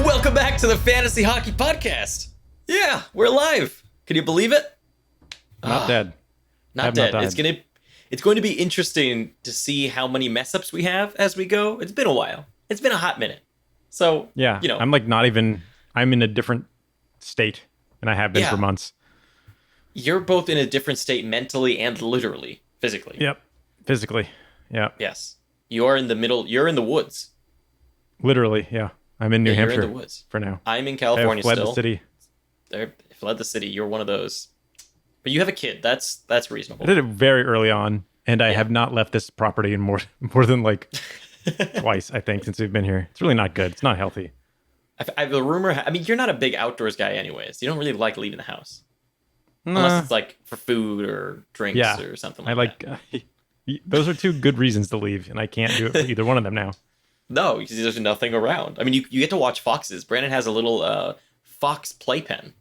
Welcome back to the Fantasy Hockey Podcast. Yeah, we're live. Can you believe it? Not dead. Not dead. It's going to be interesting to see how many mess ups we have as we go. It's been a while. It's been a hot minute. So yeah, you know, I'm in a different state than I have been for months. You're both in a different state mentally and literally, physically. Yep. Physically. Yeah. Yes. You're in the middle. You're in the woods. Literally, yeah. I'm in New Hampshire. You're in the woods for now. I'm in California fled still. the city. Fled the city. You're one of those. But you have a kid. That's reasonable. I did it very early on, and I have not left this property in more than like twice, I think, since we've been here. It's really not good. It's not healthy. I have a rumor. I mean, you're not a big outdoors guy anyways. You don't really like leaving the house. Unless it's like for food or drinks or something like that. Those are two good reasons to leave, and I can't do it for either one of them now. No, because there's nothing around. I mean, you get to watch foxes. Brandon has a little fox playpen.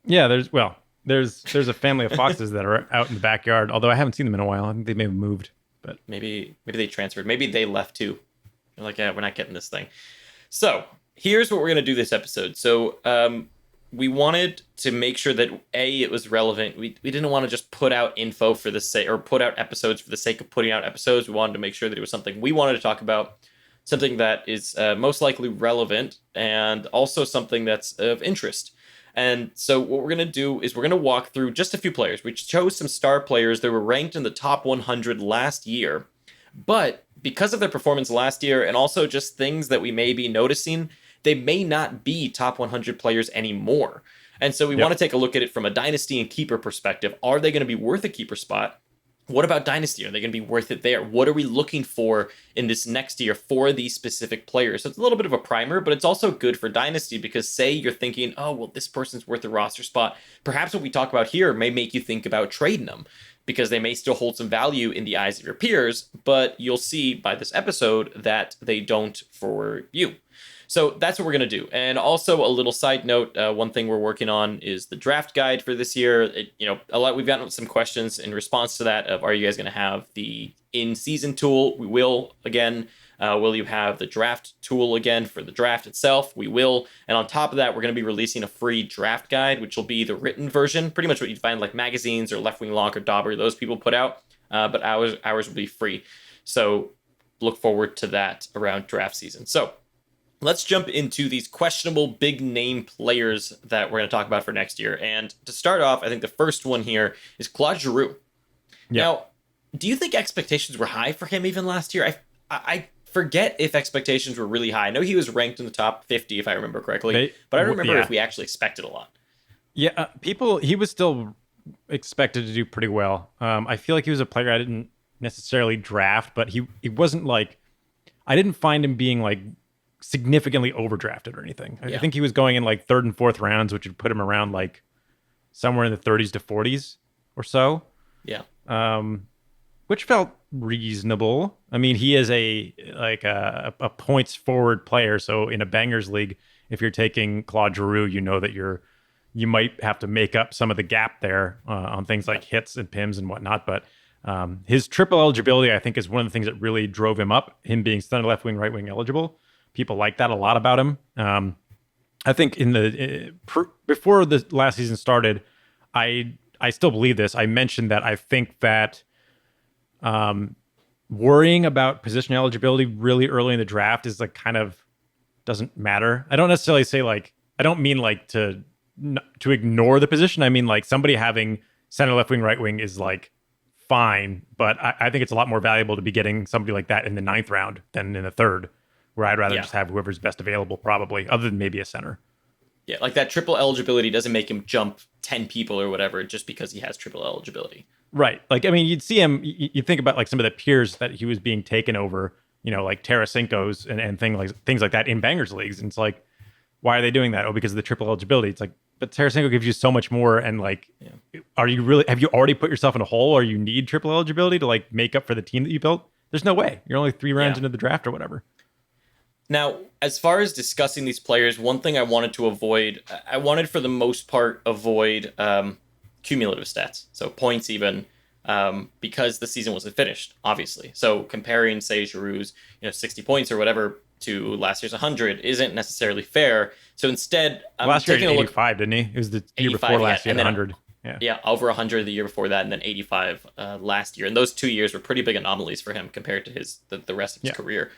Yeah, there's a family of foxes that are out in the backyard, although I haven't seen them in a while. I think they may have moved. But maybe they transferred. Maybe they left too. They're like, yeah, we're not getting this thing. So here's what we're going to do this episode. So we wanted to make sure that, A, it was relevant. We didn't want to just put out info for the sake, or put out episodes for the sake of putting out episodes. We wanted to make sure that it was something we wanted to talk about, something that is most likely relevant, and also something that's of interest. And so what we're going to do is we're going to walk through just a few players. We chose some star players that were ranked in the top 100 last year, but because of their performance last year and also just things that we may be noticing, they may not be top 100 players anymore. And so we want to take a look at it from a dynasty and keeper perspective. Are they going to be worth a keeper spot? What about dynasty? Are they going to be worth it there? What are we looking for in this next year for these specific players? So it's a little bit of a primer, but it's also good for dynasty because say you're thinking, oh, well, this person's worth a roster spot. Perhaps what we talk about here may make you think about trading them because they may still hold some value in the eyes of your peers, but you'll see by this episode that they don't for you. So that's what we're going to do. And also a little side note, one thing we're working on is the draft guide for this year. We've gotten some questions in response to that of, are you guys going to have the in-season tool? We will again. Will you have the draft tool again for the draft itself? We will. And on top of that, we're going to be releasing a free draft guide, which will be the written version, pretty much what you'd find like magazines or Left Wing Lock or Dauber, those people put out. But ours will be free. So look forward to that around draft season. So let's jump into these questionable big name players that we're going to talk about for next year. And to start off, I think the first one here is Claude Giroux. Yeah. Now, do you think expectations were high for him even last year? I forget if expectations were really high. I know he was ranked in the top 50, if I remember correctly, but I don't remember if we actually expected a lot. Yeah, he was still expected to do pretty well. I feel like he was a player I didn't necessarily draft, but he wasn't like, I didn't find him being like significantly overdrafted or anything. I think he was going in like third and fourth rounds, which would put him around like somewhere in the 30s to 40s or so. Yeah. Which felt reasonable. I mean, he is a points forward player. So in a bangers league, if you're taking Claude Giroux, you know that you might have to make up some of the gap there on things like hits and PIMs and whatnot. But his triple eligibility, I think, is one of the things that really drove him up. Him being center, left wing, right wing eligible. People like that a lot about him. I think before the last season started, I still believe this. I mentioned that I think that worrying about position eligibility really early in the draft is like kind of doesn't matter. I don't necessarily say like, I don't mean like to ignore the position. I mean like somebody having center, left wing, right wing is like fine, but I think it's a lot more valuable to be getting somebody like that in the 9th round than in the 3rd. Where I'd rather just have whoever's best available, probably, other than maybe a center. Yeah, like that triple eligibility doesn't make him jump 10 people or whatever just because he has triple eligibility. Right. Like, I mean, you'd see him, you think about like some of the peers that he was being taken over, like Tarasenko's and things like that in bangers leagues. And it's like, why are they doing that? Oh, because of the triple eligibility. It's like, but Tarasenko gives you so much more. And like, have you already put yourself in a hole or you need triple eligibility to like make up for the team that you built? There's no way. You're only 3 rounds into the draft or whatever. Now, as far as discussing these players, one thing I wanted to avoid, for the most part, avoid cumulative stats. So points even, because the season wasn't finished, obviously. So comparing, say, Giroux's, 60 points or whatever to last year's 100 isn't necessarily fair. So instead, I'm last year taking he a had look. 85, didn't he? It was the year 85, before last year, and then 100. Yeah. Yeah, over 100 the year before that, and then 85 last year. And those 2 years were pretty big anomalies for him compared to the rest of his career.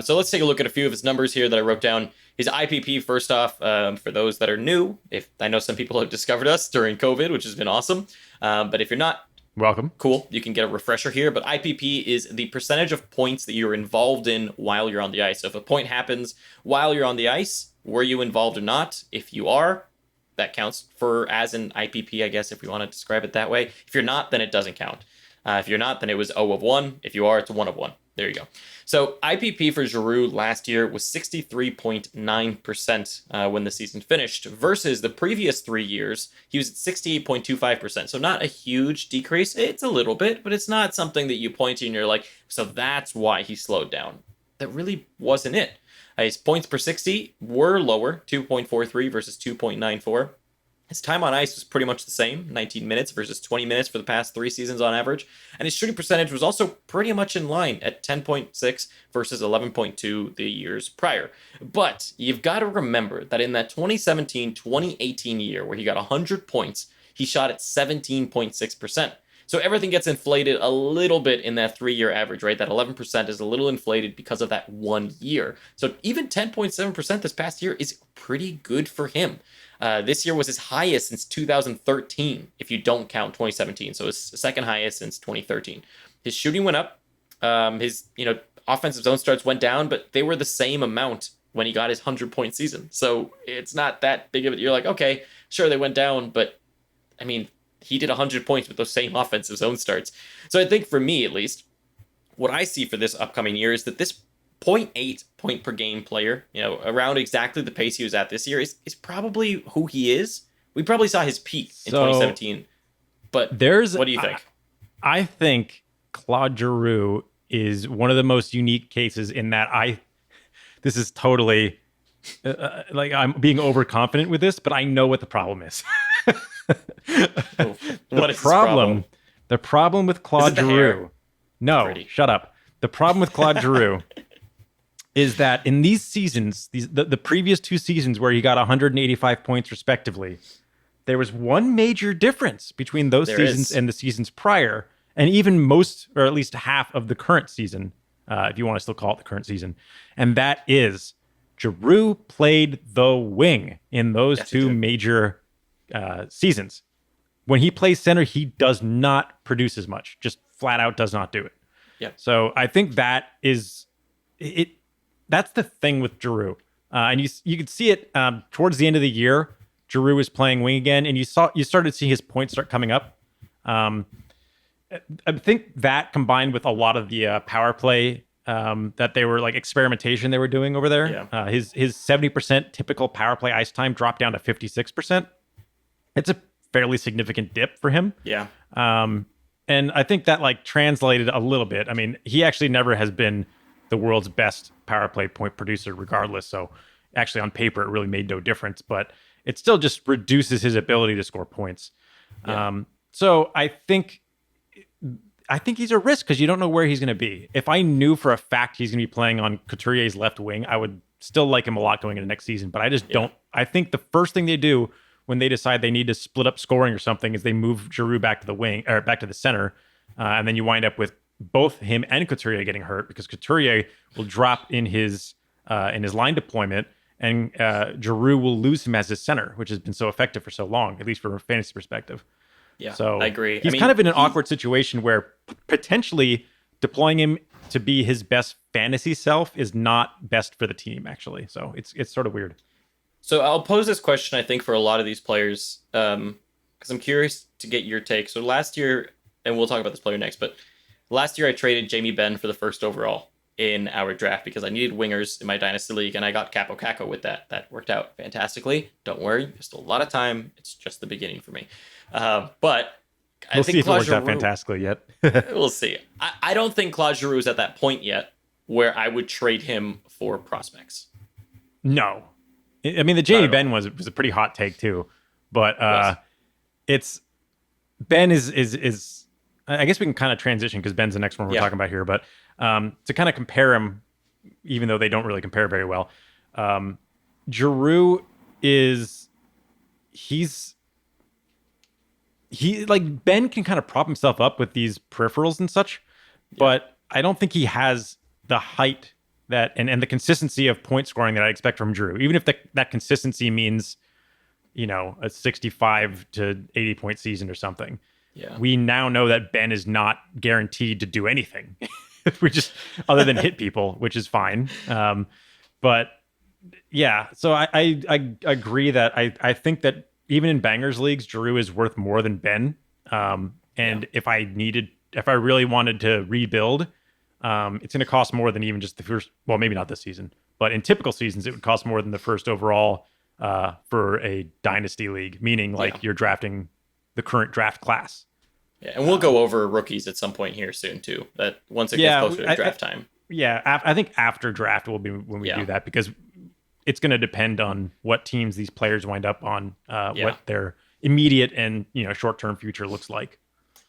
So let's take a look at a few of his numbers here that I wrote down. His IPP, first off, for those that are new, if I know some people have discovered us during COVID, which has been awesome. But if you're not, welcome. Cool. You can get a refresher here. But IPP is the percentage of points that you're involved in while you're on the ice. So if a point happens while you're on the ice, were you involved or not? If you are, that counts for as an IPP, I guess, if we want to describe it that way. If you're not, then it doesn't count. If you're not, then it was 0 of 1. If you are, it's 1 of 1. There you go. So IPP for Giroux last year was 63.9% when the season finished, versus the previous 3 years, he was at 68.25%. So not a huge decrease. It's a little bit, but it's not something that you point to and you're like, so that's why he slowed down. That really wasn't it. His points per 60 were lower, 2.43 versus 2.94. His time on ice was pretty much the same, 19 minutes versus 20 minutes for the past 3 seasons on average. And his shooting percentage was also pretty much in line at 10.6 versus 11.2 the years prior. But you've got to remember that in that 2017-2018 year where he got 100 points, he shot at 17.6%. So everything gets inflated a little bit in that 3-year average, right? That 11% is a little inflated because of that 1 year. So even 10.7% this past year is pretty good for him. This year was his highest since 2013, if you don't count 2017. So it's the second highest since 2013. His shooting went up. His offensive zone starts went down, but they were the same amount when he got his 100-point season. So it's not that big of it. You're like, okay, sure, they went down, but I mean, he did 100 points with those same offensive zone starts. So I think for me, at least, what I see for this upcoming year is that this 0.8 point per game player, around exactly the pace he was at this year, is probably who he is. We probably saw his peak in 2017. But what do you think? I think Claude Giroux is one of the most unique cases in that this is totally like I'm being overconfident with this, but I know what the problem is. What is the problem? The problem with Claude Giroux. No, Pretty. Shut up. The problem with Claude Giroux is that in these seasons, the previous 2 seasons where he got 185 points respectively, there was one major difference between those seasons and the seasons prior, and even most, or at least half of the current season, if you want to still call it the current season. And that is Giroux played the wing in those 2 major seasons. When he plays center, he does not produce as much. Just flat out does not do it. Yeah. So I think that is it. That's the thing with Giroux, and you could see it towards the end of the year. Giroux was playing wing again, and you started to see his points start coming up. I think that combined with a lot of the power play that they were like experimentation they were doing over there. Yeah. His 70% typical power play ice time dropped down to 56%. It's a fairly significant dip for him. Yeah. And I think that like translated a little bit. I mean, he actually never has been the world's best power play point producer regardless. So actually on paper, it really made no difference, but it still just reduces his ability to score points. Yeah. So I think he's a risk because you don't know where he's going to be. If I knew for a fact he's going to be playing on Couturier's left wing, I would still like him a lot going into next season, but I just don't. I think the first thing they do when they decide they need to split up scoring or something is they move Giroux back to the wing or back to the center. And then you wind up with both him and Couturier getting hurt because Couturier will drop in his line deployment and Giroux will lose him as his center, which has been so effective for so long, at least from a fantasy perspective. Yeah, so I agree. He's kind of in an awkward situation where potentially deploying him to be his best fantasy self is not best for the team, actually. So it's sort of weird. So I'll pose this question, I think, for a lot of these players, because I'm curious to get your take. So last year, and we'll talk about this player next, but last year I traded Jamie Benn for the first overall in our draft because I needed wingers in my Dynasty League, and I got Capo Caco with that. That worked out fantastically. Don't worry, there's still a lot of time. It's just the beginning for me. But we'll see if it works out fantastically yet. We'll see. I don't think Claude Giroux is at that point yet where I would trade him for prospects. No. I mean, the Jamie Benn was a pretty hot take too, but it's Ben is I guess we can kind of transition because Ben's the next one we're talking about here. But to kind of compare him, even though they don't really compare very well. Giroux is he's he like Benn can kind of prop himself up with these peripherals and such, but I don't think he has the height that and the consistency of point scoring that I expect from Giroux. Even if that consistency means, a 65 to 80 point season or something. Yeah. We now know that Benn is not guaranteed to do anything. We just other than hit people, which is fine. But yeah, so I agree that I think that even in bangers leagues, Giroux is worth more than Benn. And if I really wanted to rebuild, it's going to cost more than even just the first. Well, maybe not this season, but in typical seasons, it would cost more than the first overall for a dynasty league. Meaning, you're drafting the current draft class. Yeah, and we'll go over rookies at some point here soon too. That once it gets closer to draft time. Yeah, I think after draft will be when we do that, because it's going to depend on what teams these players wind up on, what their immediate and short-term future looks like.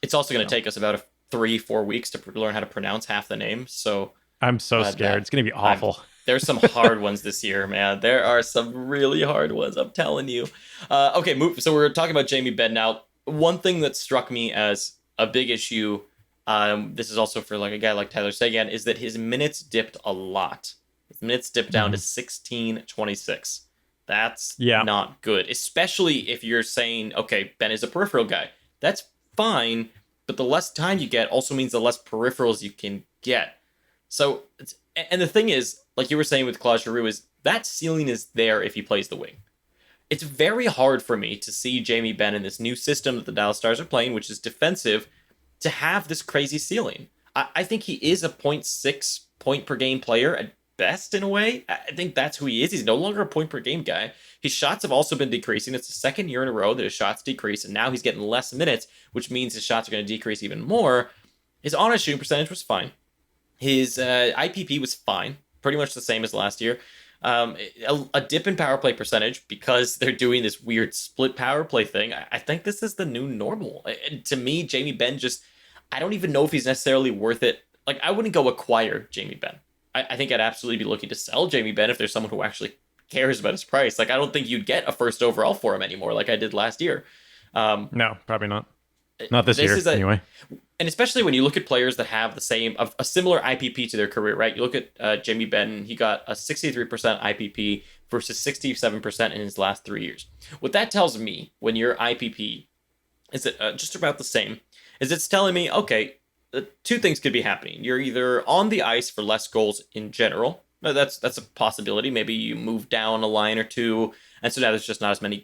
It's also going to take us about 3-4 weeks to learn how to pronounce half the names. So I'm so scared. It's going to be awful. There's some hard ones this year, man. There are some really hard ones. I'm telling you. Okay, so we're talking about Jamie Benn now. One thing that struck me as a big issue, this is also for a guy like Tyler Seguin, is that his minutes dipped a lot. His minutes dipped down to 16:26. That's not good, especially if you're saying, okay, Benn is a peripheral guy. That's fine, but the less time you get also means the less peripherals you can get. So, and the thing is, like you were saying with Claude Giroux, is that ceiling is there if he plays the wing. It's very hard for me to see Jamie Benn in this new system that the Dallas Stars are playing, which is defensive, to have this crazy ceiling. I think he is a 0.6 point per game player at best in a way. I think that's who he is. He's no longer a point per game guy. His shots have also been decreasing. It's the second year in a row that his shots decrease, and now he's getting less minutes, which means his shots are going to decrease even more. His honest shooting percentage was fine. His IPP was fine, pretty much the same as last year. A dip in power play percentage because they're doing this weird split power play thing. I think this is the new normal. And to me, Jamie Benn I don't even know if he's necessarily worth it. I wouldn't go acquire Jamie Benn. I think I'd absolutely be looking to sell Jamie Benn if there's someone who actually cares about his price. I don't think you'd get a first overall for him anymore like I did last year. No, probably not. Not this year, anyway. And especially when you look at players that have a similar IPP to their career, right? You look at Jamie Benn, he got a 63% IPP versus 67% in his last 3 years. What that tells me, when your IPP is just about the same, is it's telling me, okay, two things could be happening. You're either on the ice for less goals in general. That's a possibility. Maybe you move down a line or two, and so now there's just not as many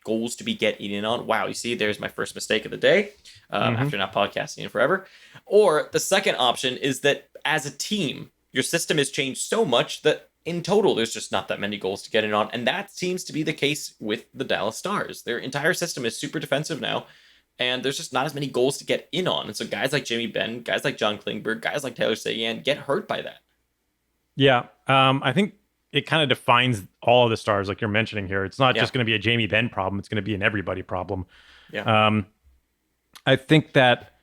goals to be getting in on. Wow, you see, there's my first mistake of the day after not podcasting in forever. Or the second option is that as a team, your system has changed so much that in total, there's just not that many goals to get in on. And that seems to be the case with the Dallas Stars. Their entire system is super defensive now, and there's just not as many goals to get in on. And so guys like Jamie Benn, guys like John Klingberg, guys like Tyler Seguin get hurt by that. Yeah, I think it kind of defines all of the Stars, like you're mentioning here. It's not just going to be a Jamie Benn problem. It's going to be an everybody problem. Yeah. I think that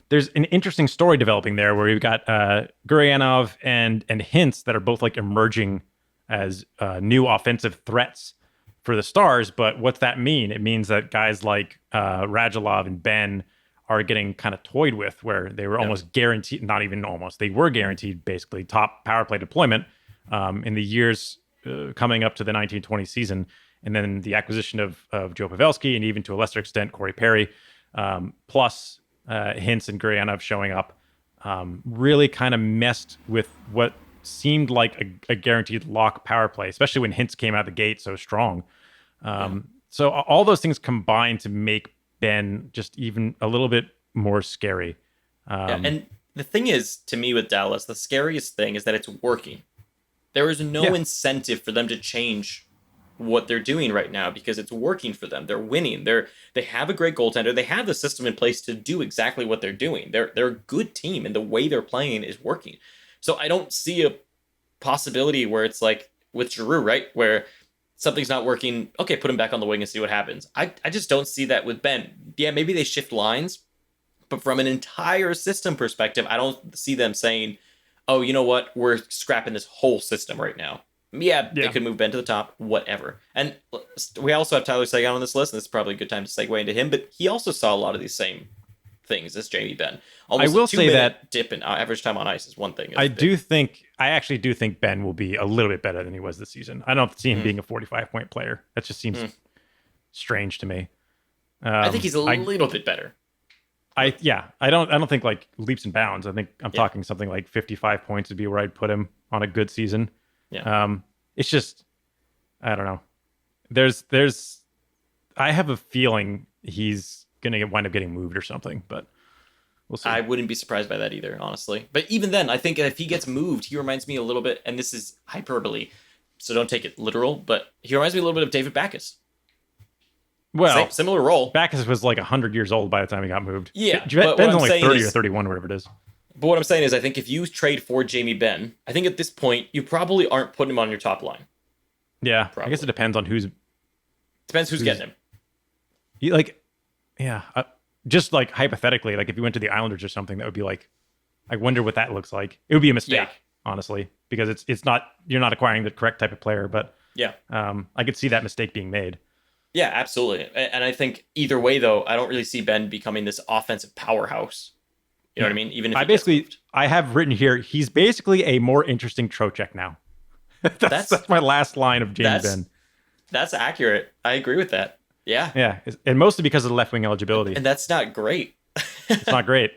there's an interesting story developing there where you've got Gurianov and Hintz that are both emerging as new offensive threats for the Stars. But what's that mean? It means that guys like Radulov and Benn are getting kind of toyed with, where they were almost guaranteed, not even almost, they were guaranteed basically top power play deployment in the years coming up to the 1920 season. And then the acquisition of Joe Pavelski and even to a lesser extent, Corey Perry, plus Hintz and Gurianov showing up, really kind of messed with what seemed like a guaranteed lock power play, especially when Hintz came out the gate so strong. So all those things combined to make Benn just even a little bit more scary. And the thing is, to me with Dallas, the scariest thing is that it's working. There is no incentive for them to change what they're doing right now because it's working for them. They're winning. They have a great goaltender. They have the system in place to do exactly what they're doing. They're a good team, and the way they're playing is working. So I don't see a possibility where it's like with Giroux, right? Where something's not working. Okay, put him back on the wing and see what happens. I just don't see that with Benn. Yeah, maybe they shift lines, but from an entire system perspective, I don't see them saying, oh, you know what? We're scrapping this whole system right now. Yeah, they Yeah. could move Benn to the top, whatever. And we also have Tyler Seguin on this list, and this is probably a good time to segue into him, but he also saw a lot of these same things as Jamie Benn. Almost I will a say 2-minute that dip in average time on ice is one thing. I actually do think Benn will be a little bit better than he was this season. I don't see him being a 45-point player. That just seems strange to me. I think he's a little bit better. I don't think like leaps and bounds. I think I'm talking something like 55 points would be where I'd put him on a good season. Yeah. It's just, I don't know. I have a feeling he's gonna wind up getting moved or something, but we'll see. I wouldn't be surprised by that either, honestly. But even then, I think if he gets moved, he reminds me a little bit, and this is hyperbole, so don't take it literal, but he reminds me a little bit of David Backes. Well, similar role. Backes was like 100 years old by the time he got moved. Yeah, Benn's only 30 or 31, whatever it is. But what I'm saying is, I think if you trade for Jamie Benn, I think at this point, you probably aren't putting him on your top line. Yeah, Probably. I guess it depends on who's getting him. Just like hypothetically, like if you went to the Islanders or something, that would be like, I wonder what that looks like. It would be a mistake, honestly, because it's not, you're not acquiring the correct type of player. But I could see that mistake being made. Yeah, absolutely. And I think either way, though, I don't really see Benn becoming this offensive powerhouse. You know what I mean? Even if I have written here, he's basically a more interesting Trocheck now. that's my last line of Jamie Benn. That's accurate. I agree with that. Yeah. Yeah. And mostly because of the left wing eligibility. And that's not great. It's not great.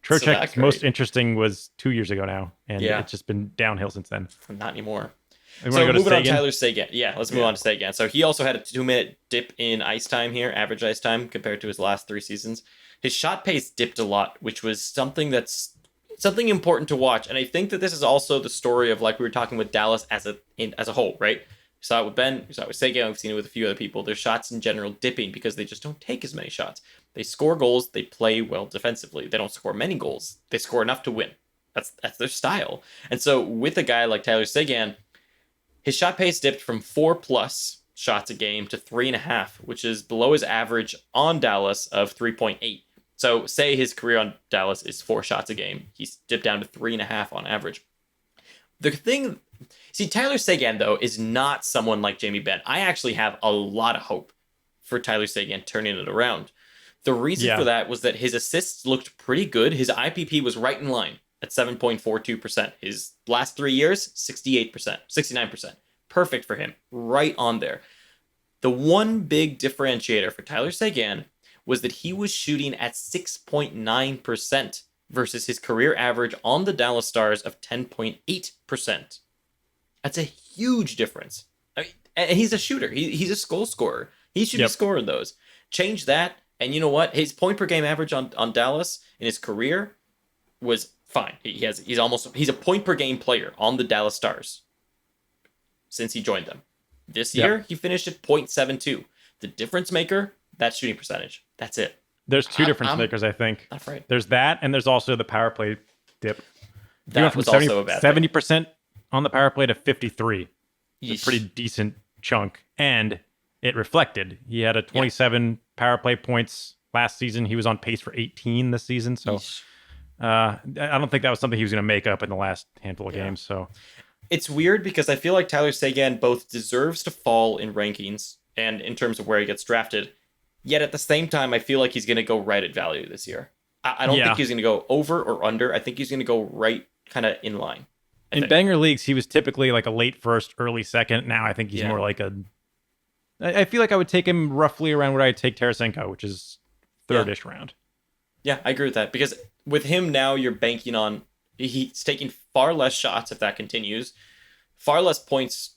Trocheck's most interesting was 2 years ago now. And it's just been downhill since then. Not anymore. So moving on to Tyler Seguin. Yeah, let's move on to Seguin. So he also had a 2-minute dip in ice time here, average ice time, compared to his last 3 seasons. His shot pace dipped a lot, which was something important to watch. And I think that this is also the story of, like we were talking with Dallas as a whole, right? We saw it with Benn, we saw it with Seguin, we've seen it with a few other people. Their shots in general dipping because they just don't take as many shots. They score goals, they play well defensively. They don't score many goals. They score enough to win. That's their style. And so with a guy like Tyler Seguin, his shot pace dipped from 4+ shots a game to 3.5, which is below his average on Dallas of 3.8. So say his career on Dallas is 4 shots a game. He's dipped down to 3.5 on average. Tyler Seguin, though, is not someone like Jamie Benn. I actually have a lot of hope for Tyler Seguin turning it around. The reason for that was that his assists looked pretty good. His IPP was right in line at 7.42%. His last 3 years, 68%, 69%. Perfect for him. Right on there. The one big differentiator for Tyler Seguin was that he was shooting at 6.9% versus his career average on the Dallas Stars of 10.8%. That's a huge difference. I mean, and he's a shooter. He's a goal scorer. He should be scoring those. Change that, and you know what? His point per game average on Dallas in his career was fine. He's a point per game player on the Dallas Stars since he joined them. This year, he finished at 0.72. The difference maker, that shooting percentage. That's it. There's two difference makers, I think. Not right. There's that, and there's also the power play dip. That was also a bad 70% on the power play to 53. Yeesh. A pretty decent chunk. And it reflected. He had a 27 power play points last season. He was on pace for 18 this season. So I don't think that was something he was going to make up in the last handful of games. So it's weird because I feel like Tyler Seguin both deserves to fall in rankings and in terms of where he gets drafted. Yet at the same time, I feel like he's going to go right at value this year. I don't think he's going to go over or under. I think he's going to go right kind of in line. In banger leagues, he was typically like a late first, early second. Now I think he's more like I feel like I would take him roughly around where I'd take Tarasenko, which is third-ish round. Yeah, I agree with that. Because with him now, you're banking on he's taking far less shots if that continues. Far less points,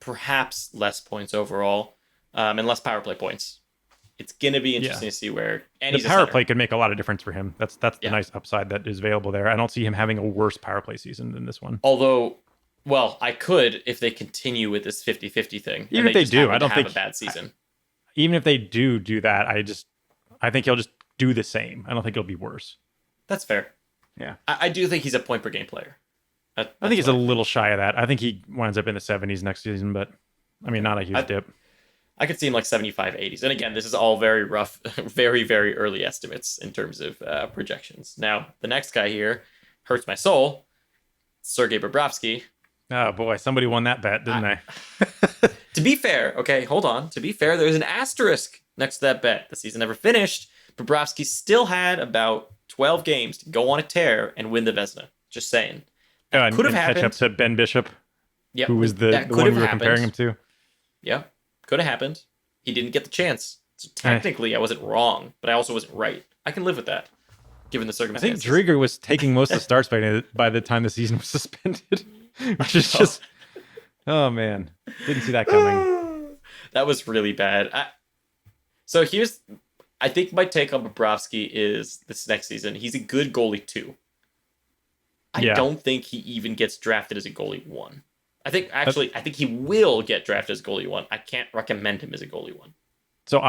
perhaps less points overall, and less power play points. It's going to be interesting to see where... And the power play could make a lot of difference for him. That's the nice upside that is available there. I don't see him having a worse power play season than this one. Although, well, I could if they continue with this 50-50 thing. Even if they do, I don't think... a bad season. Even if they do that, I think he'll just do the same. I don't think it'll be worse. That's fair. Yeah. I do think he's a point per game player. I think he's a little shy of that. I think he winds up in the 70s next season, but I mean, not a huge dip. I could see him like 75, 80s. And again, this is all very rough, very, very early estimates in terms of projections. Now, the next guy here hurts my soul. Sergei Bobrovsky. Oh boy, somebody won that bet, didn't they? To be fair, okay, hold on. To be fair, there's an asterisk next to that bet. The season never finished. Bobrovsky still had about 12 games to go on a tear and win the Vezina. Just saying. And could have happened. Catch up to Ben Bishop, Yep, who was the one we were comparing him to. Yeah, could have happened. He didn't get the chance. So technically, I wasn't wrong, but I also wasn't right. I can live with that, given the I circumstances. think Drieger was taking most of the starts by the time the season was suspended, which is just, oh man, didn't see that coming. That was really bad. I think my take on Bobrovsky is this next season, he's a good goalie too. I don't think he even gets drafted as a goalie 1. I think he will get drafted as goalie 1. I can't recommend him as a goalie 1. So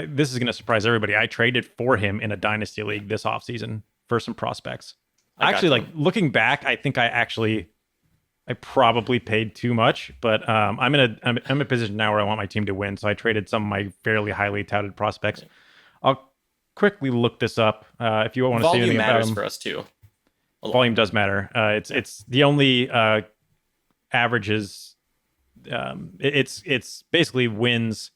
this is going to surprise everybody. I traded for him in a dynasty league this offseason for some prospects. Actually, looking back, I think I probably paid too much, but I'm in a position now where I want my team to win. So I traded some of my fairly highly touted prospects. Yeah. I'll quickly look this up if you want to see anything about them. Volume matters for us too. Volume does matter. It's the only averages. It's basically wins,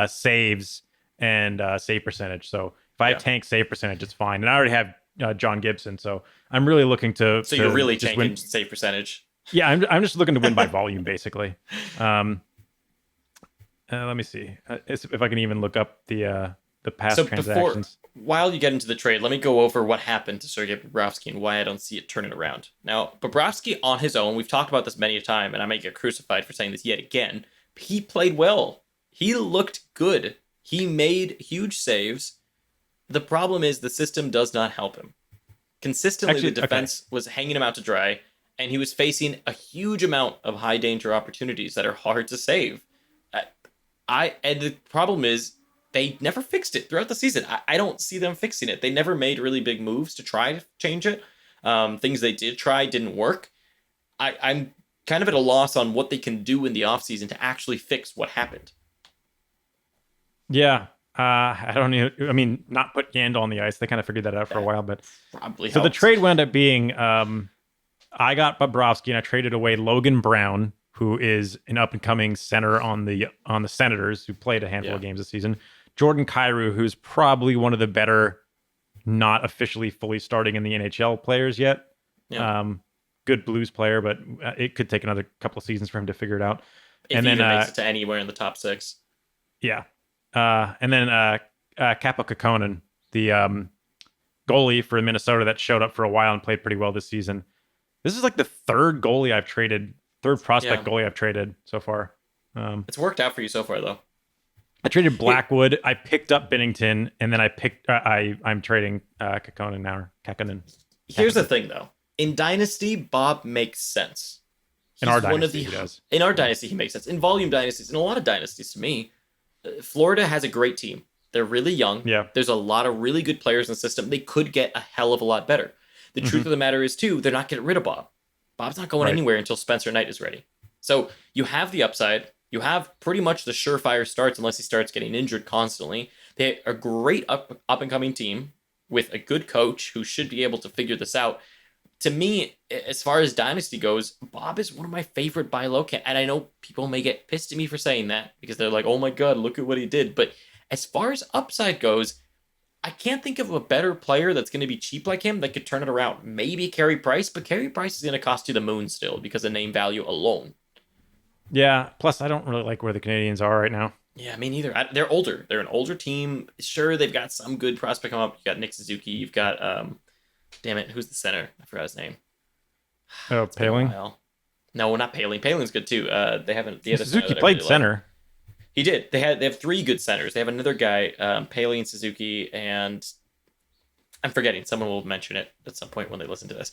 saves, and save percentage. So if I tank save percentage, it's fine. And I already have John Gibson, so I'm really looking to. So you're really tanking save percentage. Yeah, I'm just looking to win by volume, basically. Let me see if I can even look up the past transactions. While you get into the trade, let me go over what happened to Sergei Bobrovsky and why I don't see it turning around. Now, Bobrovsky on his own, we've talked about this many a time, and I might get crucified for saying this yet again. He played well. He looked good. He made huge saves. The problem is the system does not help him. Consistently, the defense was hanging him out to dry, and he was facing a huge amount of high danger opportunities that are hard to save. And the problem is they never fixed it throughout the season. I don't see them fixing it. They never made really big moves to try to change it. Things they did try didn't work. I'm kind of at a loss on what they can do in the offseason to actually fix what happened. Yeah. I don't know. I mean, not put Yandel on the ice. They kind of figured that out for a while, but probably so helps. The trade wound up being I got Bobrovsky and I traded away Logan Brown, who is an up and coming center on the Senators, who played a handful of games this season. Jordan Kyrou, who's probably one of the better, not officially fully starting in the NHL players yet. Yeah. Good Blues player, but it could take another couple of seasons for him to figure it out. If he even makes it to anywhere in the top 6. Yeah. And then Kaapo Kähkönen, the goalie for Minnesota that showed up for a while and played pretty well this season. This is like the third prospect goalie I've traded so far. It's worked out for you so far, though. I traded Blackwood. I picked up Binnington, and then I'm trading Kähkönen now. Here's the thing, though. In Dynasty, Bob makes sense. In our Dynasty, he does. In our Dynasty, he makes sense. In Volume Dynasties, in a lot of Dynasties, to me, Florida has a great team. They're really young. Yeah. There's a lot of really good players in the system. They could get a hell of a lot better. The truth of the matter is, too, they're not getting rid of Bob. Bob's not going anywhere until Spencer Knight is ready. So you have the upside. You have pretty much the surefire starts unless he starts getting injured constantly. They're a great up-and-coming team with a good coach who should be able to figure this out. To me, as far as Dynasty goes, Bob is one of my favorite buy low candidates. And I know people may get pissed at me for saying that because they're like, oh my God, look at what he did. But as far as upside goes, I can't think of a better player that's going to be cheap like him that could turn it around. Maybe Carey Price, but Carey Price is going to cost you the moon still because of name value alone. Yeah, plus I don't really like where the Canadians are right now. Yeah, me neither. They're older. They're an older team. Sure, they've got some good prospect come up. You got Nick Suzuki. You've got, damn it, who's the center? I forgot his name. Oh, Paling? No, not Paling. Paling's good too. They haven't. The other Suzuki played really center. He did. They have 3 good centers. They have another guy, Paling, Suzuki, and I'm forgetting. Someone will mention it at some point when they listen to this.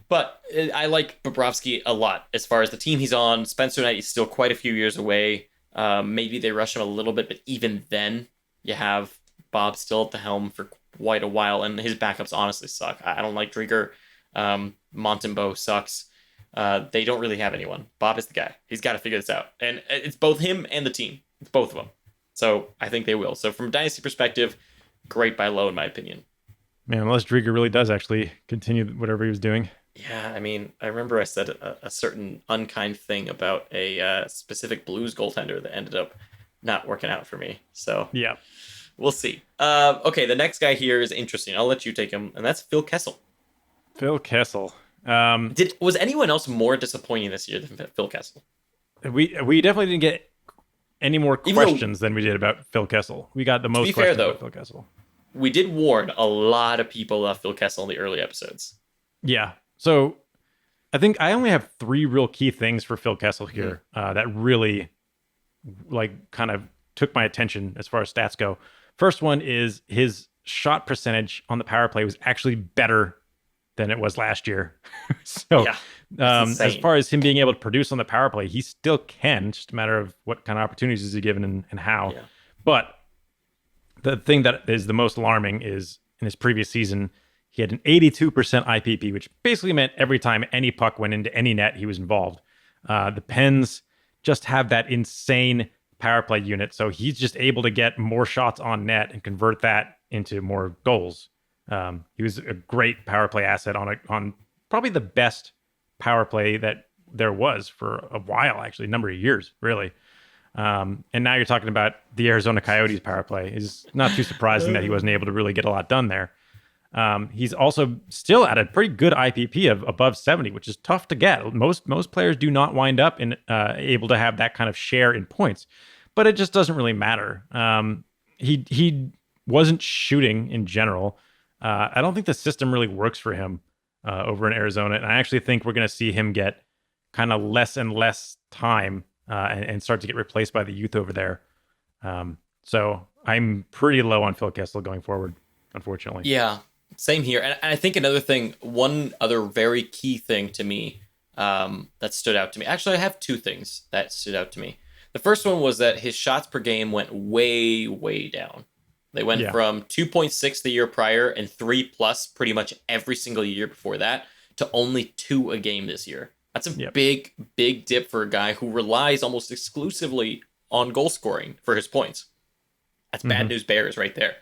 But I like Bobrovsky a lot as far as the team he's on. Spencer Knight is still quite a few years away. Maybe they rush him a little bit, but even then, you have Bob still at the helm for quite a while, and his backups honestly suck. I don't like Drieger. Montembeault sucks. They don't really have anyone. Bob is the guy. He's got to figure this out. And it's both him and the team. It's both of them. So I think they will. So from a Dynasty perspective, great buy low in my opinion. Man, unless Drieger really does actually continue whatever he was doing. Yeah, I mean, I remember I said a certain unkind thing about a specific Blues goaltender that ended up not working out for me. So Yeah. we'll see. Okay, the next guy here is interesting. I'll let you take him, and that's Phil Kessel. Phil Kessel. Was anyone else more disappointing this year than Phil Kessel? We definitely didn't get any more Even though, questions than we did about Phil Kessel. We got the to most be fair questions though, about Phil Kessel. we did warn a lot of people about Phil Kessel in the early episodes. Yeah. So I think I only have three real key things for Phil Kessel here that really like kind of took my attention as far as stats go. First one is his shot percentage on the power play was actually better than it was last year. So Yeah, that's as insane. far as him being able to produce on the power play, he still can. It's just a matter of what kind of opportunities is he given and how. Yeah, But the thing that is the most alarming is in his previous season, he had an 82% IPP, which basically meant every time any puck went into any net, he was involved. The Pens just have that insane power play unit, so he's just able to get more shots on net and convert that into more goals. He was a great power play asset on probably the best power play that there was for a while, actually, a number of years, really. And now you're talking about the Arizona Coyotes power play. It's not too surprising that he wasn't able to really get a lot done there. He's also still at a pretty good IPP of above 70, which is tough to get. Most players do not wind up in able to have that kind of share in points, but it just doesn't really matter. He wasn't shooting in general. I don't think the system really works for him over in Arizona, and I actually think we're going to see him get kind of less and less time and start to get replaced by the youth over there. So I'm pretty low on Phil Kessel going forward, unfortunately. yeah, same here. And I think another thing, one other very key thing to me that stood out to me. Actually, I have two things that stood out to me. The first one was that his shots per game went way, way down. They went from 2.6 the year prior and 3 plus pretty much every single year before that to only 2 a game this year. That's a big, big dip for a guy who relies almost exclusively on goal scoring for his points. That's bad news bears right there.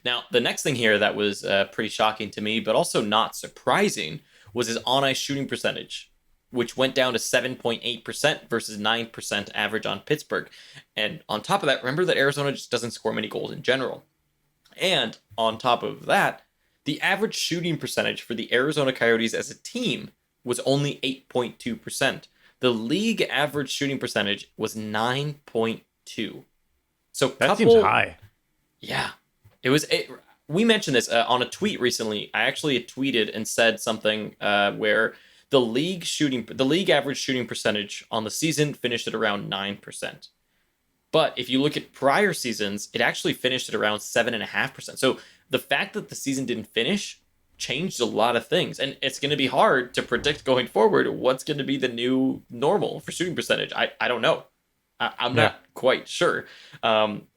Now, the next thing here that was pretty shocking to me, but also not surprising, was his on-ice shooting percentage, which went down to 7.8% versus 9% average on Pittsburgh. And on top of that, remember that Arizona just doesn't score many goals in general. And on top of that, the average shooting percentage for the Arizona Coyotes as a team was only 8.2%. The league average shooting percentage was 9.2. So That seems high. Yeah. We mentioned this on a tweet recently. I actually tweeted and said something where the league average shooting percentage on the season finished at around 9%. But if you look at prior seasons, it actually finished at around 7.5%. So the fact that the season didn't finish changed a lot of things. And it's going to be hard to predict going forward what's going to be the new normal for shooting percentage. I don't know. I'm not quite sure.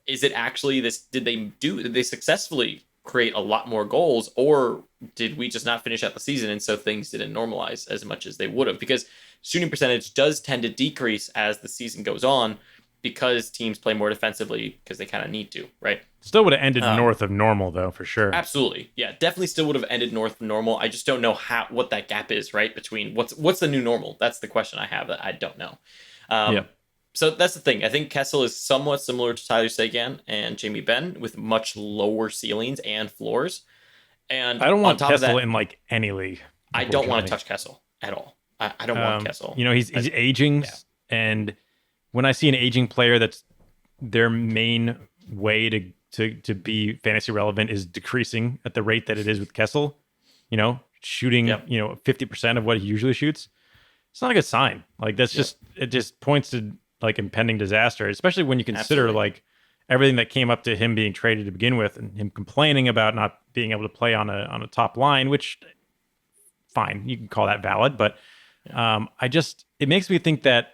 Is it actually this? Did they successfully create a lot more goals, or did we just not finish out the season and so things didn't normalize as much as they would have? Because shooting percentage does tend to decrease as the season goes on because teams play more defensively because they kind of need to, right? Still would have ended north of normal, though, for sure. Absolutely. Yeah, definitely still would have ended north of normal. I just don't know what that gap is, right? Between what's the new normal? That's the question I have that I don't know. So that's the thing. I think Kessel is somewhat similar to Tyler Seguin and Jamie Benn with much lower ceilings and floors. And I don't want Kessel that, in like any league. I don't want to touch Kessel at all. I don't want Kessel. You know, he's aging, and when I see an aging player that's their main way to be fantasy relevant is decreasing at the rate that it is with Kessel, you know, shooting 50% of what he usually shoots, it's not a good sign. Like that's it just points to like impending disaster, especially when you consider like everything that came up to him being traded to begin with and him complaining about not being able to play on a top line, which fine, you can call that valid, but it makes me think that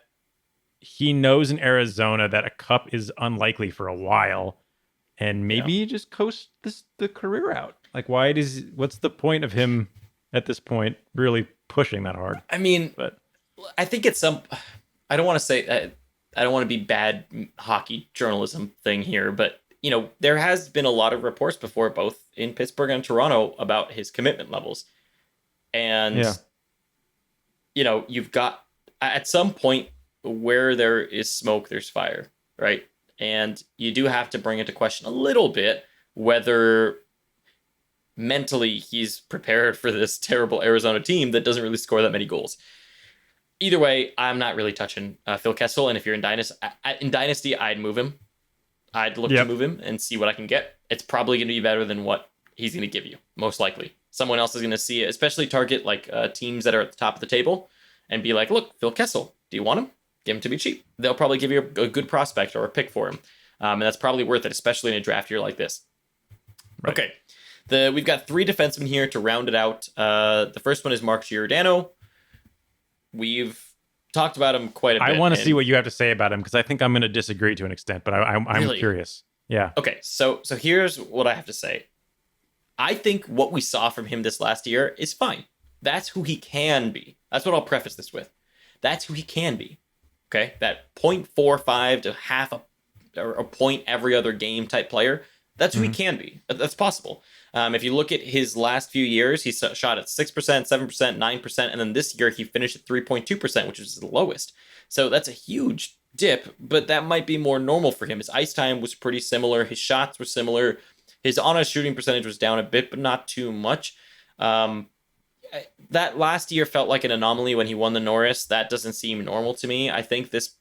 he knows in Arizona that a cup is unlikely for a while, and maybe he just coasts the career out. Like, what's the point of him at this point really pushing that hard? I mean, I think it's I don't want to say I don't want to be bad hockey journalism thing here, but you know, there has been a lot of reports before, both in Pittsburgh and Toronto, about his commitment levels. And you've got at some point where there is smoke, there's fire, right? And you do have to bring into question a little bit whether mentally he's prepared for this terrible Arizona team that doesn't really score that many goals. Either way, I'm not really touching Phil Kessel. And if you're in Dynasty, I'd move him. I'd look to move him and see what I can get. It's probably going to be better than what he's going to give you, most likely. Someone else is going to see it, especially target like teams that are at the top of the table and be like, look, Phil Kessel, do you want him? Give him to me cheap. They'll probably give you a good prospect or a pick for him. And that's probably worth it, especially in a draft year like this. Right. Okay. We've got 3 defensemen here to round it out. The first one is Mark Giordano. We've talked about him quite a bit. I want to see what you have to say about him because I think I'm going to disagree to an extent, but I'm really curious. Yeah. Okay, so here's what I have to say. I think what we saw from him this last year is fine. That's who he can be. That's what I'll preface this with. That's who he can be. Okay, that 0.45 to half a point every other game type player. That's who he can be. That's possible. If you look at his last few years, he shot at 6%, 7%, 9%, and then this year he finished at 3.2%, which is the lowest. So that's a huge dip, but that might be more normal for him. His ice time was pretty similar. His shots were similar. His on-ice shooting percentage was down a bit, but not too much. That last year felt like an anomaly when he won the Norris. That doesn't seem normal to me. I think this,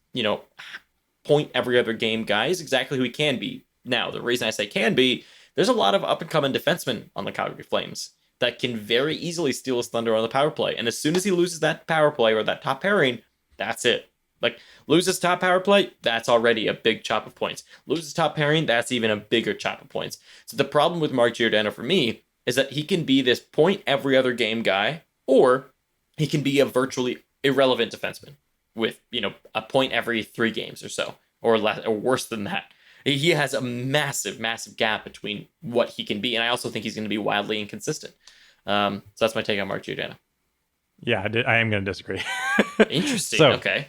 point every other game guy is exactly who he can be. Now, the reason I say can be, there's a lot of up-and-coming defensemen on the Calgary Flames that can very easily steal his thunder on the power play. And as soon as he loses that power play or that top pairing, that's it. Like, loses top power play, that's already a big chop of points. Loses top pairing, that's even a bigger chop of points. So the problem with Mark Giordano for me is that he can be this point every other game guy, or he can be a virtually irrelevant defenseman with, a point every 3 games or so, or less, or worse than that. He has a massive, massive gap between what he can be, and I also think he's going to be wildly inconsistent. So that's my take on Mark Giordano. Yeah, I am going to disagree. Interesting. So, okay.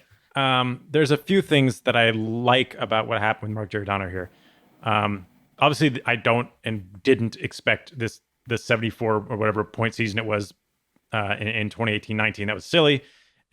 There's a few things that I like about what happened with Mark Giordano here. Obviously, I don't and didn't expect the 74 or whatever point season it was in 2018-19. That was silly.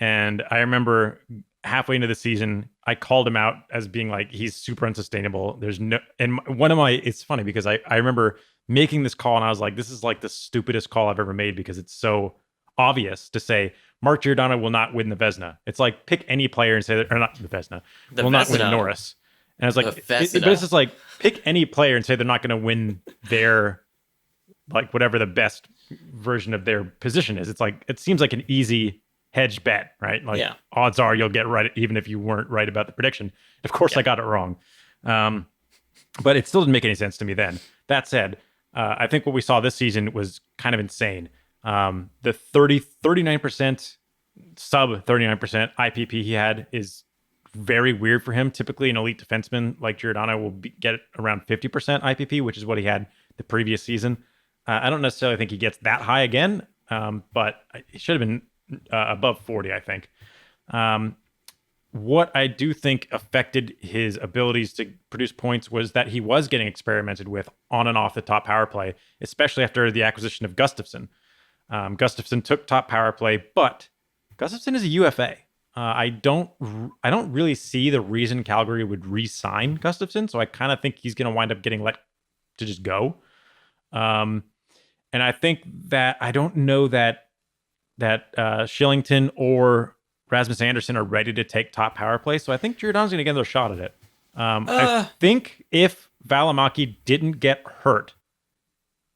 And I remember halfway into the season, I called him out as being like, he's super unsustainable. It's funny because I remember making this call and I was like, this is like the stupidest call I've ever made because it's so obvious to say Mark Giordano will not win the Vezina. It's like pick any player and say that, or not the Vezina, not win Norris. And I was like, but it's just like pick any player and say they're not going to win their, like whatever the best version of their position is. It's like, it seems like an easy hedge bet, right? Like odds are you'll get right even if you weren't right about the prediction. Of course I got it wrong. But it still didn't make any sense to me then. That said, I think what we saw this season was kind of insane. The 39% sub 39% IPP he had is very weird for him. Typically an elite defenseman like Giordano will get around 50% IPP, which is what he had the previous season. I don't necessarily think he gets that high again, but he should have been above 40, I think. What I do think affected his abilities to produce points was that he was getting experimented with on and off the top power play, especially after the acquisition of Gustafsson. Gustafsson took top power play, but Gustafsson is a UFA. I don't really see the reason Calgary would re-sign Gustafsson, so I kind of think he's going to wind up getting let to just go. And I think that I don't know that Shillington or Rasmus Anderson are ready to take top power play, so I think Giordano's going to get another shot at it. I think if Valimaki didn't get hurt,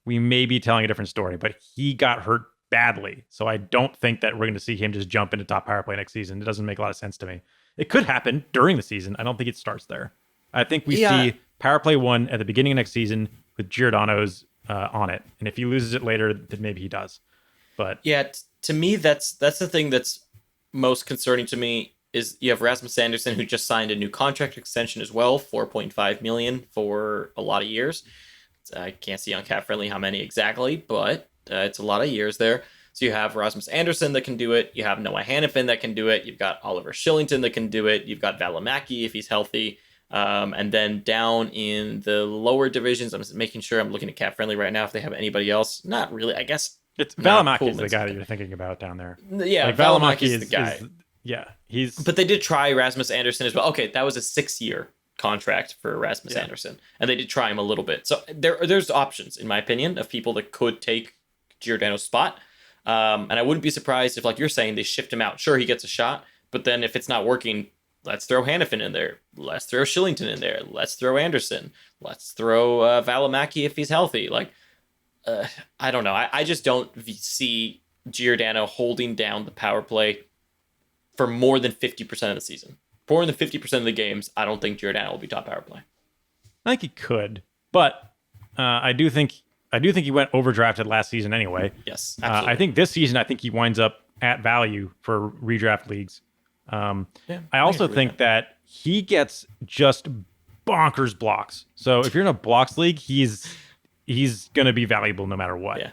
we may be telling a different story, but he got hurt badly, so I don't think that we're going to see him just jump into top power play next season. It doesn't make a lot of sense to me. It could happen during the season. I don't think it starts there. I think we see power play 1 at the beginning of next season with Giordano's on it, and if he loses it later, then maybe he does. But to me, that's the thing that's most concerning to me is you have Rasmus Anderson, who just signed a new contract extension as well, $4.5 million for a lot of years. I can't see on Cap Friendly how many exactly, but it's a lot of years there. So you have Rasmus Anderson that can do it. You have Noah Hannafin that can do it. You've got Oliver Shillington that can do it. You've got Valimaki if he's healthy. And then down in the lower divisions, I'm making sure I'm looking at Cap Friendly right now if they have anybody else. Not really. I guess It's not Valimaki is the Pullman's guy that you're thinking about down there. Yeah, Like Valimaki is the guy. He's. But they did try Rasmus Anderson as well. Okay, that was a 6-year contract for Rasmus Anderson, and they did try him a little bit. So there's options, in my opinion, of people that could take Giordano's spot. And I wouldn't be surprised if, like you're saying, they shift him out. Sure, he gets a shot, but then if it's not working, let's throw Hannafin in there. Let's throw Shillington in there. Let's throw Anderson. Let's throw Valimaki if he's healthy. Like, I don't know. I just don't see Giordano holding down the power play for more than 50% of the season. More than 50% of the games, I don't think Giordano will be top power play. I think he could, but I do think he went overdrafted last season anyway. Yes, absolutely. I think this season, he winds up at value for redraft leagues. I also think that he gets just bonkers blocks. So if you're in a blocks league, he's going to be valuable no matter what. Yeah.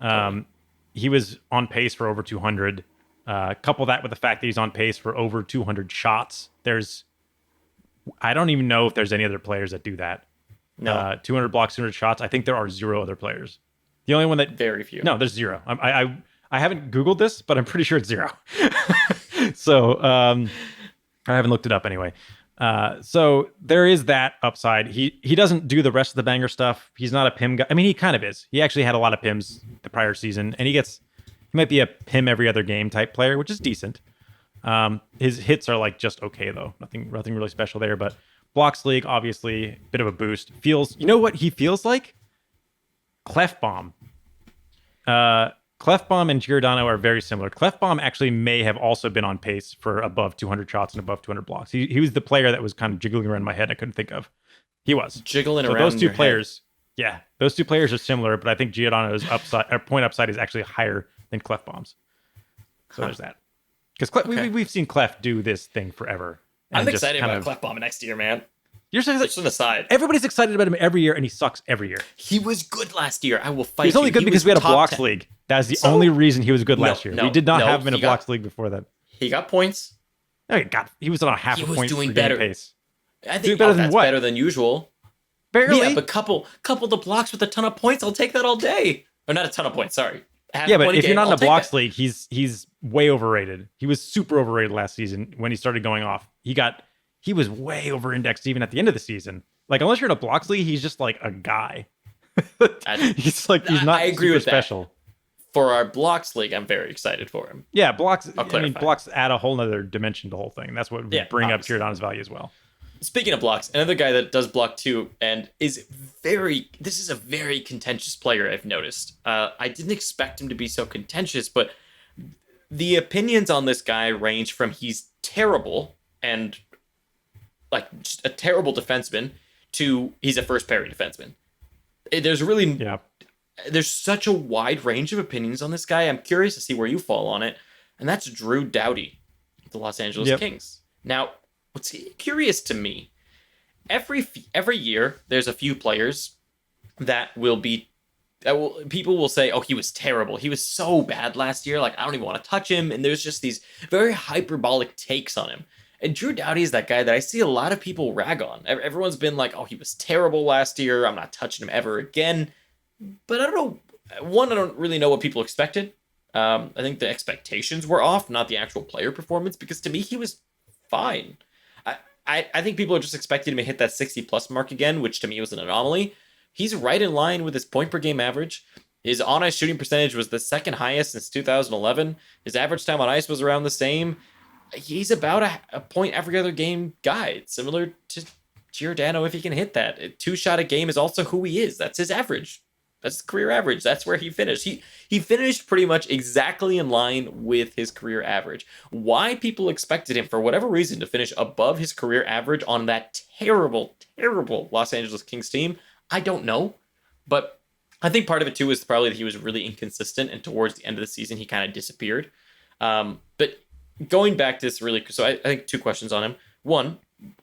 Totally. He was on pace for over 200. Couple that with the fact that he's on pace for over 200 shots. I don't even know if there's any other players that do that. No. 200 blocks, 200 shots. I think there are 0 other players. The only one that very few. No, there's 0. I haven't Googled this, but I'm pretty sure it's 0. So I haven't looked it up anyway. So there is that upside. He doesn't do the rest of the banger stuff. He's not a PIM guy. I mean, he kind of is. He actually had a lot of PIMs the prior season, and he might be a PIM every other game type player, which is decent. His hits are like just okay though. Nothing really special there. But blocks league, obviously, bit of a boost. You know what he feels like? Clefbaum. Clefbaum and Giordano are very similar. Clefbaum actually may have also been on pace for above 200 shots and above 200 blocks. He was the player that was kind of jiggling around my head. I couldn't think of. He was jiggling around. Those two players, yeah, those two players are similar, but I think Giordano's point upside is actually higher than Clefbaum's. So there's that. Because we've seen Clef do this thing forever. I'm excited about Clefbaum next year, man. You're just an aside. Everybody's excited about him every year, and he sucks every year. He was good last year. I will fight. He's only good because we had a blocks league. That's the only reason he was good last year. We did not have him in a blocks league before that. He got points. No, he was on a half a point doing better. Pace. I think better than what? Better than usual. Barely. Yeah, but couple the blocks with a ton of points. I'll take that all day. Or not a ton of points. Sorry. Yeah, but if you're not in a blocks league, he's way overrated. He was super overrated last season when he started going off. He was way over indexed even at the end of the season. Like, unless you're in a blocks league, he's just like a guy. He's not. I agree with special. That. For our blocks league, I'm very excited for him. Yeah, blocks. I mean, blocks add a whole nother dimension to the whole thing. That's what would bring up Giordano's value as well. Speaking of blocks, another guy that does block too, and this is a very contentious player, I've noticed. I didn't expect him to be so contentious, but the opinions on this guy range from he's terrible and like just a terrible defenseman to he's a first pairing defenseman. There's such a wide range of opinions on this guy. I'm curious to see where you fall on it, and that's Drew Doughty, the Los Angeles Kings. Now, what's curious to me, every year there's a few players people will say, oh, he was terrible. He was so bad last year. Like, I don't even want to touch him. And there's just these very hyperbolic takes on him. And Drew Doughty is that guy that I see a lot of people rag on. Everyone's been like, oh, he was terrible last year. I'm not touching him ever again. But I don't know. One, I don't really know what people expected. I think the expectations were off, not the actual player performance, because to me, he was fine. I think people are just expecting him to hit that 60-plus mark again, which to me was an anomaly. He's right in line with his point-per-game average. His on-ice shooting percentage was the second highest since 2011. His average time on ice was around the same. He's about a point every other game guy, similar to Giordano if he can hit that. A 2-shot a game is also who he is. That's his average. That's his career average. That's where he finished. He finished pretty much exactly in line with his career average. Why people expected him, for whatever reason, to finish above his career average on that terrible, terrible Los Angeles Kings team, I don't know. But I think part of it, too, is probably that he was really inconsistent, and towards the end of the season, he kind of disappeared. But going back to this really... So I think 2 questions on him. 1,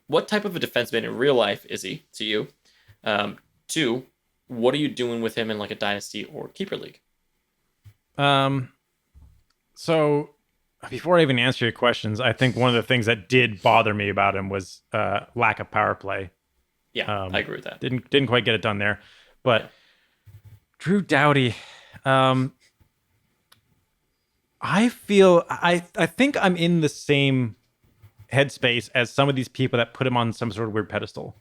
what type of a defenseman in real life is he to you? 2, what are you doing with him in like a dynasty or keeper league? So before I even answer your questions, I think one of the things that did bother me about him was lack of power play. Yeah, I agree with that. Didn't quite get it done there. But Drew Doughty, I think I'm in the same headspace as some of these people that put him on some sort of weird pedestal.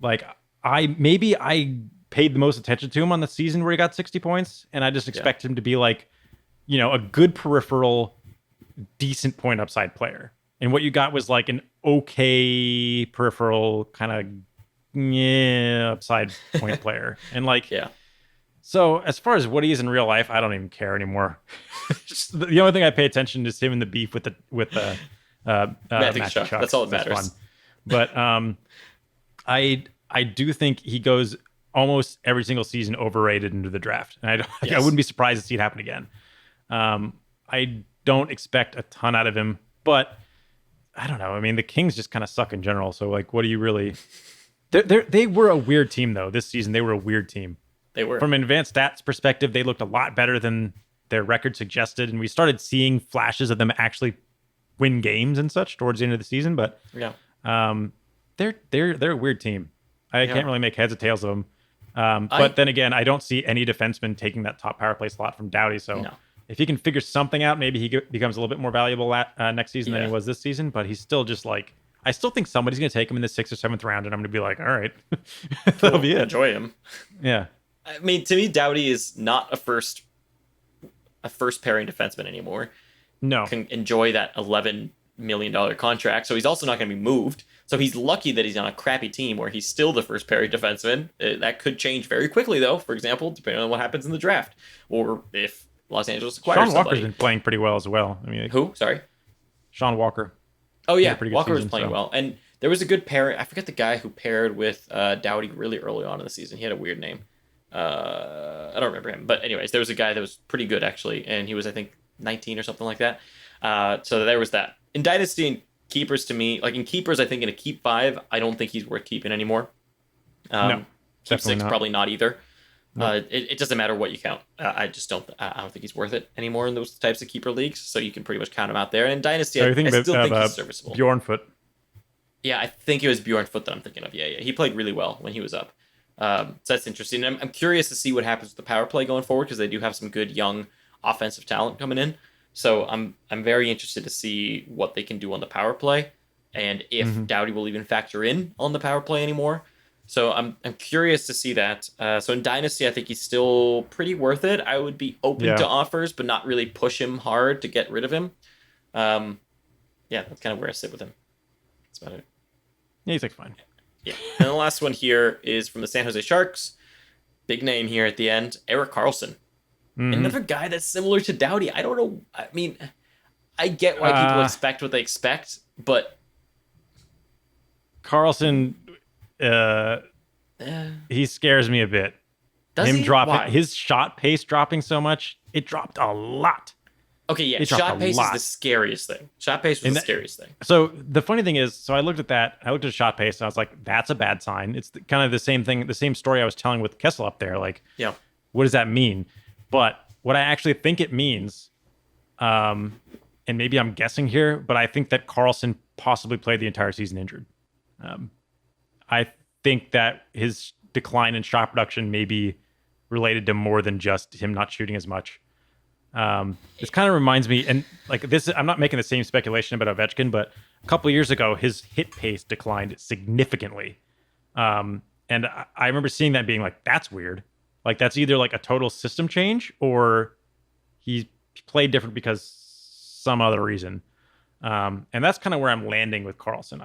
Like I paid the most attention to him on the season where he got 60 points, and I just expect him to be like, a good peripheral, decent point upside player. And what you got was like an okay peripheral kind of upside point player. And like, so as far as what he is in real life, I don't even care anymore. Just the only thing I pay attention to is him in the beef with the Matthew Tkachuk. That's all that matters. But I do think he goes almost every single season overrated into the draft, and I wouldn't be surprised to see it happen again. I don't expect a ton out of him, but I don't know. I mean, the Kings just kind of suck in general. So like, what do you really? They were a weird team though this season. They were a weird team. They were. From an advanced stats perspective, they looked a lot better than their record suggested, and we started seeing flashes of them actually win games and such towards the end of the season. But they're a weird team. I can't really make heads or tails of them. But then again, I don't see any defenseman taking that top power play slot from Doughty. So if he can figure something out, maybe he becomes a little bit more valuable next season than he was this season. But he's still just like, I still think somebody's going to take him in the 6th or 7th round, and I'm going to be like, all right, that'll be it. Enjoy him. Yeah. I mean, to me, Doughty is not a first pairing defenseman anymore. No. Can enjoy that $11 million contract. So he's also not going to be moved. So he's lucky that he's on a crappy team where he's still the first pairing defenseman. That could change very quickly, though, for example, depending on what happens in the draft. Or if Los Angeles acquires Sean somebody. Walker's been playing pretty well as well. I mean, who? Sorry? Sean Walker. Oh, yeah. Walker was playing well. And there was a good pair. I forget the guy who paired with Doughty really early on in the season. He had a weird name. I don't remember him. But anyways, there was a guy that was pretty good, actually. And he was, I think, 19 or something like that. So there was that. In Dynasty and keepers, to me, like in keepers, I think in a keep 5, I don't think he's worth keeping anymore. No, keep 6, not. probably not either. No. It doesn't matter what you count. I just don't. I don't think he's worth it anymore in those types of keeper leagues. So you can pretty much count him out there. And in Dynasty, I still think he's serviceable. Bjornfoot. Yeah, I think it was Bjornfoot that I'm thinking of. Yeah, he played really well when he was up. So that's interesting. And I'm curious to see what happens with the power play going forward, because they do have some good young offensive talent coming in. So I'm very interested to see what they can do on the power play, and if Doughty will even factor in on the power play anymore. So I'm curious to see that. So in Dynasty, I think he's still pretty worth it. I would be open to offers, but not really push him hard to get rid of him. That's kind of where I sit with him. That's about it. Yeah, he's like fine. Yeah. And the last one here is from the San Jose Sharks. Big name here at the end, Erik Carlsson. Another guy that's similar to Doughty. I don't know. I mean, I get why people expect what they expect, but Karlsson, he scares me a bit. Does him he? dropping Why? his shot pace dropping so much, it dropped a lot. Okay, yeah, shot pace is the scariest thing. Shot pace was the scariest thing. So the funny thing is, so I looked at that. I looked at shot pace, and I was like, "That's a bad sign." It's kind of the same thing, the same story I was telling with Kessel up there. Like, what does that mean? But what I actually think it means, and maybe I'm guessing here, but I think that Karlsson possibly played the entire season injured. I think that his decline in shot production may be related to more than just him not shooting as much. This kind of reminds me, and like this, I'm not making the same speculation about Ovechkin, but a couple of years ago, his hit pace declined significantly. And I remember seeing that being like, that's weird. Like that's either like a total system change or he played different because some other reason. And that's kind of where I'm landing with Karlsson.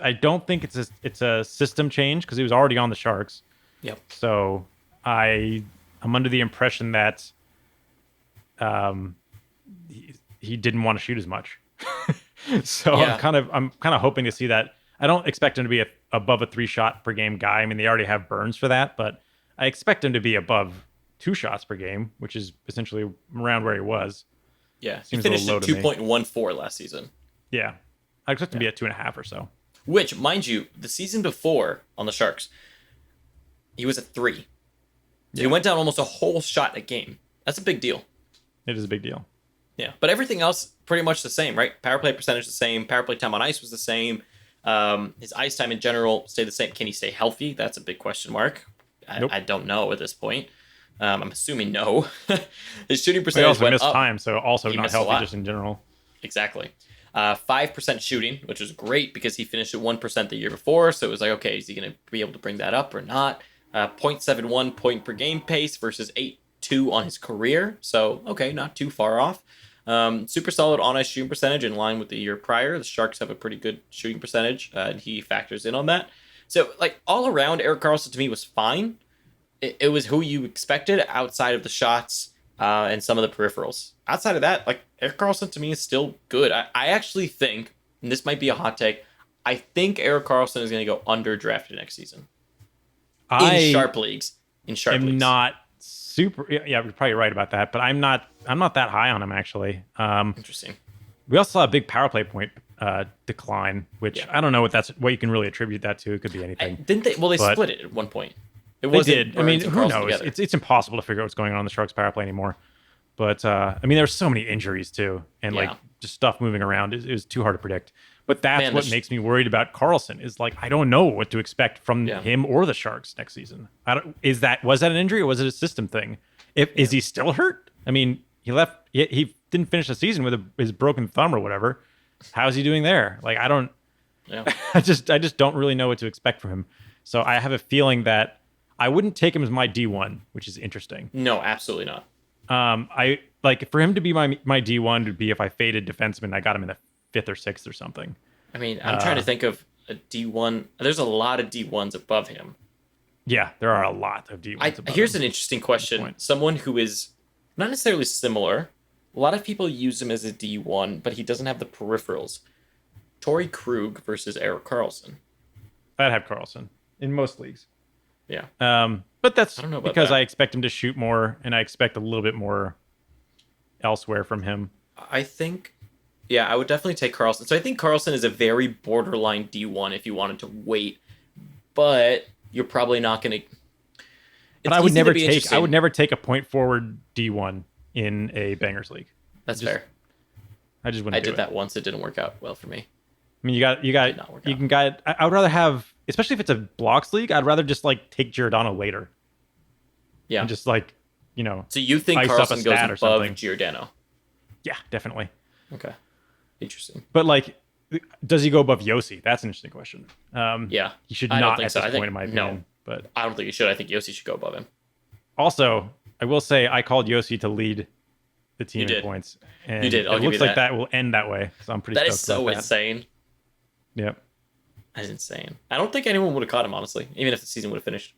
I don't think it's a system change because he was already on the Sharks. Yep. So I'm under the impression that he didn't want to shoot as much. So I'm kind of hoping to see that. I don't expect him to be above a 3-shot per game guy. I mean, they already have Burns for that, but I expect him to be above 2 shots per game, which is essentially around where he was. Yeah, he finished at 2.14 last season. Yeah, I expect him to be at 2.5 or so. Which, mind you, the season before on the Sharks, he was at 3. So he went down almost a whole shot a game. That's a big deal. It is a big deal. Yeah, but everything else pretty much the same, right? Power play percentage the same. Power play time on ice was the same. His ice time in general stayed the same. Can he stay healthy? That's a big question mark. Nope. I don't know at this point. I'm assuming no. His shooting He percentage also went missed up. time, so also He not missed a healthy lot. just in general. Exactly. 5% shooting, which was great because he finished at 1% the year before. So it was like, okay, is he going to be able to bring that up or not? 0.71 point per game pace versus 8.2 on his career. So, okay, not too far off. Super solid on ice shooting percentage in line with the year prior. The Sharks have a pretty good shooting percentage, and he factors in on that. So, like, all around, Erik Carlsson to me was fine. It was who you expected outside of the shots and some of the peripherals. Outside of that, like, Erik Carlsson to me is still good. I actually think, and this might be a hot take, I think Erik Carlsson is going to go underdrafted next season. In sharp leagues. I'm not super. Yeah, you're probably right about that, but I'm not that high on him actually. Interesting. We also saw a big power play point decline, which I don't know what you can really attribate that to. It could be anything. Didn't they? Well, they split it at one point. They did. I mean, who knows? It's impossible to figure out what's going on in the Sharks power play anymore. But I mean, there's so many injuries too, and like just stuff moving around. It was too hard to predict. But that's what makes me worried about Karlsson. Is like I don't know what to expect from him or the Sharks next season. Was that an injury or was it a system thing? Is he still hurt? I mean, he left. He didn't finish the season with his broken thumb or whatever. How's he doing there? Like I don't. Yeah. I just don't really know what to expect from him. So I have a feeling that I wouldn't take him as my D1, which is interesting. No, absolutely not. I like for him to be my D1 would be if I faded defenseman. I got him in the 5th or 6th or something. I mean, I'm trying to think of a D1. There's a lot of D1s above him. Yeah, there are a lot of D1s above Here's him an interesting question. Someone who is not necessarily similar. A lot of people use him as a D1, but he doesn't have the peripherals. Torrey Krug versus Erik Carlsson. I'd have Karlsson in most leagues. Yeah. But that's because I expect him to shoot more, and I expect a little bit more elsewhere from him. I think, I would definitely take Karlsson. So I think Karlsson is a very borderline D1 if you wanted to wait, but you're probably not going to. But I would never take a point forward D1 in a bangers league. That's fair. I just wouldn't. I did that once. It didn't work out well for me. I mean, I would rather have, especially if it's a blocks league, I'd rather just like take Giordano later. Yeah. And just like, So you think Karlsson goes above Giordano? Yeah, definitely. Okay. Interesting. But like, does he go above Yossi? That's an interesting question. Yeah. He should not at this point in my opinion. No, but I don't think he should. I think Yossi should go above him. Also, I will say I called Yossi to lead the team in points. And you did. It looks like that will end that way. So I'm pretty stoked about that. That is so insane. Yep. That's insane. I don't think anyone would have caught him, honestly, even if the season would have finished.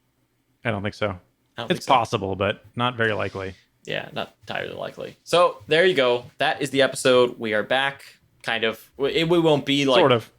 I don't think so. It's possible, but not very likely. Yeah, not entirely likely. So there you go. That is the episode. We are back. Kind of. We won't be like. Sort of.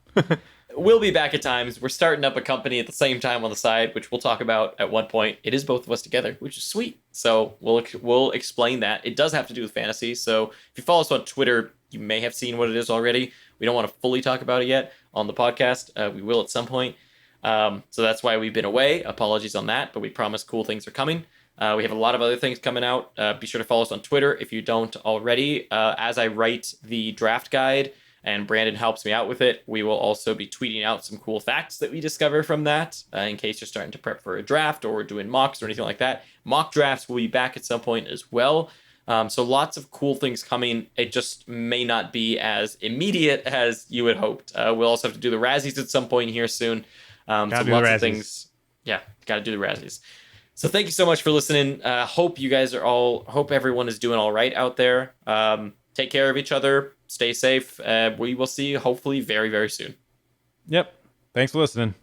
We'll be back at times. We're starting up a company at the same time on the side, which we'll talk about at one point. It is both of us together, which is sweet. So we'll explain that. It does have to do with fantasy. So if you follow us on Twitter, you may have seen what it is already. We don't want to fully talk about it yet on the podcast. We will at some point. So that's why we've been away. Apologies on that, but we promise cool things are coming. We have a lot of other things coming out. Be sure to follow us on Twitter if you don't already. As I write the draft guide and Brandon helps me out with it, we will also be tweeting out some cool facts that we discover from that in case you're starting to prep for a draft or doing mocks or anything like that. Mock drafts will be back at some point as well. So lots of cool things coming. It just may not be as immediate as you had hoped. We'll also have to do the Razzies at some point here soon. So lots of things. Yeah, got to do the Razzies. So thank you so much for listening. Hope everyone is doing all right out there. Take care of each other. Stay safe. We will see you hopefully very, very soon. Yep. Thanks for listening.